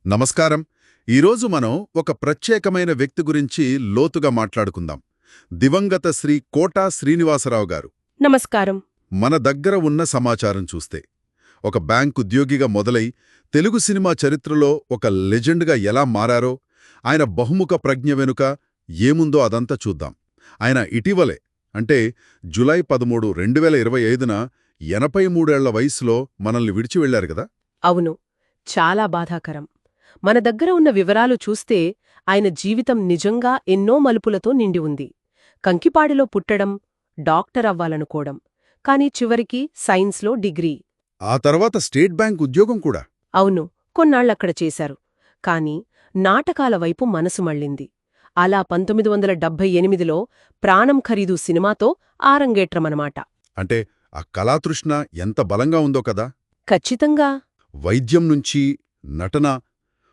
నమస్కారం. ఈరోజు మనం ఒక ప్రత్యేకమైన వ్యక్తి గురించి లోతుగా మాట్లాడుకుందాం. దివంగత శ్రీ కోటా శ్రీనివాసరావు గారు. నమస్కారం. మన దగ్గర ఉన్న సమాచారం చూస్తే ఒక బ్యాంక్ ఉద్యోగిగా మొదలై తెలుగు సినిమా చరిత్రలో ఒక లెజెండ్గా ఎలా మారారో, ఆయన బహుముఖ ప్రజ్ఞ వెనుక ఏముందో అదంతా చూద్దాం. ఆయన ఇటీవలే అంటే జులై 13, 2025న 83 ఏళ్ల వయసులో మనల్ని విడిచి వెళ్లారు కదా. అవును, చాలా బాధాకరం. మన దగ్గర ఉన్న వివరాలు చూస్తే ఆయన జీవితం నిజంగా ఎన్నో మలుపులతో నిండి ఉంది. కంకిపాడిలో పుట్టడం, డాక్టర్ అవ్వాలనుకోవడం, కానీ చివరికి సైన్స్లో డిగ్రీ. ఆ తర్వాత స్టేట్ బ్యాంక్ ఉద్యోగం కూడా. అవును, కొన్నాళ్లక్కడ చేశారు. కాని నాటకాల వైపు మనసు మళ్ళింది. అలా 1978లో ప్రాణం ఖరీదు సినిమాతో ఆరంగేట్రమనమాట. అంటే ఆ కళాతృష్ణ ఎంత బలంగా ఉందో కదా. ఖచ్చితంగా. వైద్యం నుంచి నటన,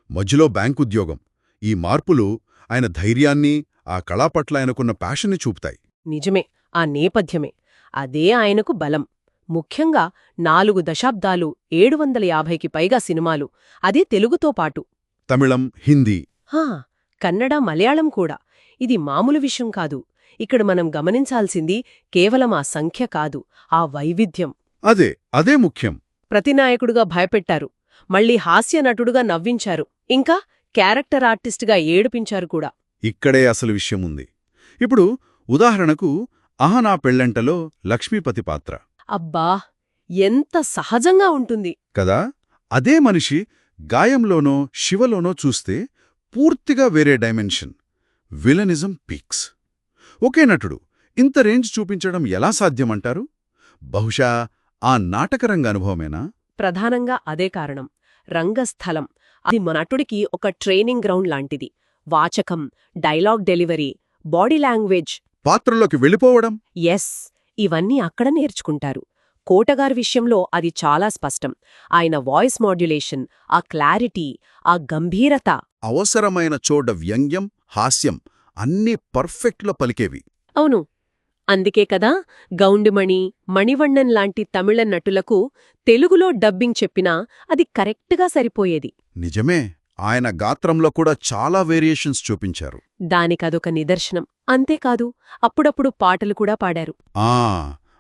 మధ్యలో బ్యాంకుద్యోగం, ఈ మార్పులు ఆయన ధైర్యాన్ని, ఆ కళా పట్ల ఆయనకున్న ప్యాషన్ని చూపుతాయి. నిజమే, ఆ నేపథ్యమే అదే ఆయనకు బలం. ముఖ్యంగా 4 దశాబ్దాలు, 750కి పైగా సినిమాలు, అదే తెలుగుతో పాటు తమిళం, హిందీ, కన్నడ, మలయాళం కూడా. ఇది మామూలు విషయం కాదు. ఇక్కడ మనం గమనించాల్సింది కేవలం ఆ సంఖ్య కాదు, ఆ వైవిధ్యం. అదే ముఖ్యం. ప్రతినాయకుడుగా భయపెట్టారు, మళ్లీ హాస్య నటుడుగా నవ్వించారు, ఇంకా క్యారెక్టర్ ఆర్టిస్టుగా ఏడిపించారు కూడా. ఇక్కడే అసలు విషయముంది. ఇప్పుడు ఉదాహరణకు అహనా పెళ్లంటలో లక్ష్మీపతి పాత్ర. అబ్బా, ఎంత సహజంగా ఉంటుంది కదా. అదే మనిషి గాయంలోనో శివలోనో చూస్తే పూర్తిగా వేరే డైమెన్షన్. Villainism peaks. ఒకే నటుడు ఇంత రేంజ్ చూపించడం ఎలా సాధ్యమంటారు? బహుశా ఆ నాటకరంగ అనుభవమేనా? ప్రధానంగా అదే కారణం. రంగస్థలం. అది మన నటుడికి ఒక ట్రైనింగ్ గ్రౌండ్ లాంటిది. వాచకం, డైలాగ్ డెలివరీ, బాడీ లాంగ్వేజ్, పాత్రలోకి వెళ్ళిపోవడం. ఎస్, ఇవన్నీ అక్కడ నేర్చుకుంటారు. కోటగారి విషయంలో అది చాలా స్పష్టం. ఆయన వాయిస్ మాడ్యులేషన్, ఆ క్లారిటీ, ఆ గంభీరత. అవసరమైన చోట వ్యంగ్యం, హాస్యం అన్నీ పర్ఫెక్ట్లో పలికేవి. అవును, అందుకే కదా గౌండిమణి, మణివಣ್ಣన్ లాంటి తమిళ నటులకు తెలుగులో డబ్బింగ్ చెప్పినా అది కరెక్ట్గా సరిపోయేది. నిజమే, ఆయన గాత్రంలో కూడా చాలా వేరియేషన్స్ చూపించారు. దానికదొక నిదర్శనం. అంతేకాదు, అప్పుడప్పుడు పాటలు కూడా పాడారు.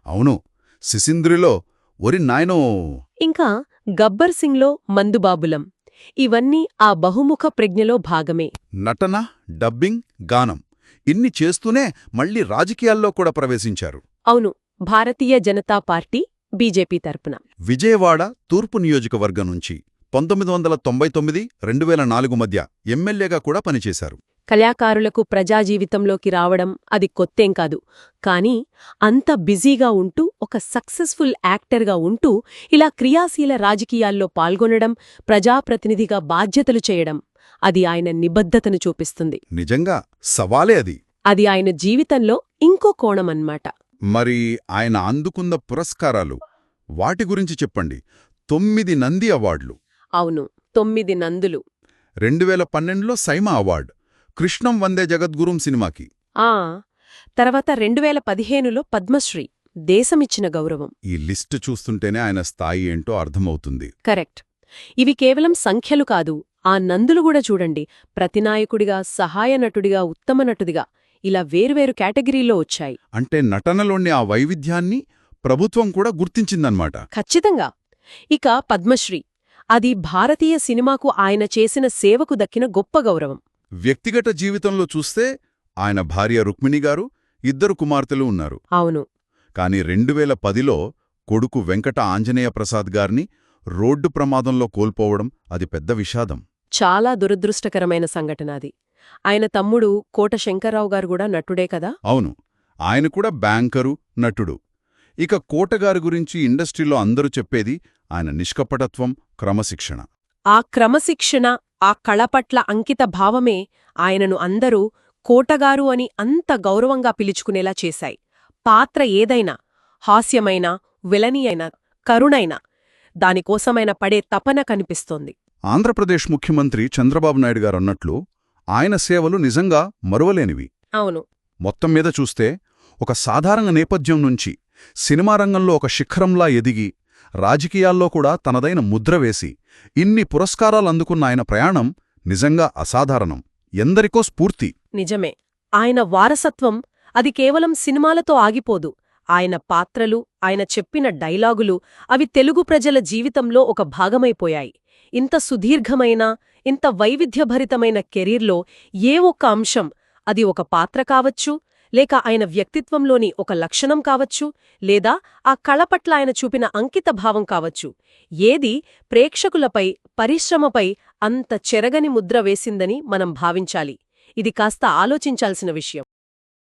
అవును, సిసింద్రిలో ఒరి నాయనో, ఇంకా గబ్బర్ సింగ్లో మందుబాబులం. ఇవన్నీ ఆ బహుముఖ ప్రజ్ఞలో భాగమే. నటన, డబ్బింగ్, గానం ఇన్ని చేస్తూనే మళ్లీ రాజకీయాల్లో కూడా ప్రవేశించారు. అవును, భారతీయ జనతా పార్టీ బీజేపీ తరపున విజయవాడ తూర్పు నియోజకవర్గం నుంచి 1999, 2004 మధ్య ఎమ్మెల్యేగా కూడా పనిచేశారు. కళాకారులకు ప్రజాజీవితంలోకి రావడం అది కొత్తేం కాదు. కానీ అంత బిజీగా ఉంటూ, ఒక సక్సెస్ఫుల్ యాక్టర్గా ఉంటూ ఇలా క్రియాశీల రాజకీయాల్లో పాల్గొనడం, ప్రజాప్రతినిధిగా బాధ్యతలు చేయడం, అది ఆయన నిబద్ధతను చూపిస్తుంది. నిజంగా సవాలే అది. అది ఆయన జీవితంలో ఇంకో కోణమన్నమాట. మరి ఆయన అందుకున్న పురస్కారాలు, వాటి గురించి చెప్పండి. 9 నంది అవార్డులు. అవును, 9 నందులు. 2012లో సైమా అవార్డు, కృష్ణం వందే జగద్గురుం సినిమాకి. తర్వాత 2015లో పద్మశ్రీ, దేశమిచ్చిన గౌరవం. ఈ లిస్టు చూస్తుంటేనే ఆయన స్థాయి ఏంటో అర్థమవుతుంది. కరెక్ట్. ఇవి కేవలం సంఖ్యలు కాదు, ఆ నందులు కూడా చూడండి. ప్రతినాయకుడిగా, సహాయ నటుడిగా, ఉత్తమ నటుడిగా, ఇలా వేర్వేరు కేటగిరీలో వచ్చాయి. అంటే నటనలోని ఆ వైవిధ్యాన్ని ప్రభుత్వం కూడా గుర్తించిందన్నమాట. ఖచ్చితంగా. ఇక పద్మశ్రీ, అది భారతీయ సినిమాకు ఆయన చేసిన సేవకు దక్కిన గొప్ప గౌరవం. వ్యక్తిగత జీవితంలో చూస్తే ఆయన భార్య రుక్మిణిగారు, 2 కుమార్తెలు ఉన్నారు. అవును. కాని 2010లో కొడుకు వెంకట ఆంజనేయ ప్రసాద్ గారిని రోడ్డు ప్రమాదంలో కోల్పోవడం అది పెద్ద విషాదం. చాలా దురదృష్టకరమైన సంఘటన అది. ఆయన తమ్ముడు కోట శంకర్రావు గారు కూడా నటుడే కదా. అవును, ఆయన కూడా బ్యాంకరు, నటుడు. ఇక కోటగారి గురించి ఇండస్ట్రీలో అందరూ చెప్పేది ఆయన నిష్కపటత్వం, క్రమశిక్షణ. ఆ క్రమశిక్షణ, ఆ కళ పట్ల అంకిత భావమే ఆయనను అందరూ కోటగారు అని అంత గౌరవంగా పిలుచుకునేలా చేశాయి. పాత్ర ఏదైనా, హాస్యమైనా, విలనీ అయినా, కరుణైనా, దానికోసమైన పడే తపన కనిపిస్తోంది. ఆంధ్రప్రదేశ్ ముఖ్యమంత్రి చంద్రబాబు నాయుడు గారన్నట్లు ఆయన సేవలు నిజంగా మరువలేనివి. అవును. మొత్తం మీద చూస్తే ఒక సాధారణ నేపథ్యం నుంచి సినిమా రంగంలో ఒక శిఖరంలా ఎదిగి రాజకీయాల్లో కూడా తనదైన ముద్ర వేసి ఇన్ని పురస్కారాలందుకున్న ఆయన ప్రయాణం నిజంగా అసాధారణం, ఎందరికో స్ఫూర్తి. నిజమే. ఆయన వారసత్వం అది కేవలం సినిమాలతో ఆగిపోదు. ఆయన పాత్రలు, ఆయన చెప్పిన డైలాగులు అవి తెలుగు ప్రజల జీవితంలో ఒక భాగమైపోయాయి. ఇంత సుదీర్ఘమైన, ఇంత వైవిధ్యభరితమైన కెరీర్లో ఏ ఒక్క అంశం, అది ఒక పాత్ర కావచ్చు, లేక ఆయన వ్యక్తిత్వంలోని ఒక లక్షణం కావచ్చు, లేదా ఆ కళ పట్ల ఆయన చూపిన అంకితభావం కావచ్చు, ఏది ప్రేక్షకులపై, పరిశ్రమపై అంత చెరగని ముద్ర వేసిందని మనం భావించాలి. ఇది కాస్త ఆలోచించాల్సిన విషయం.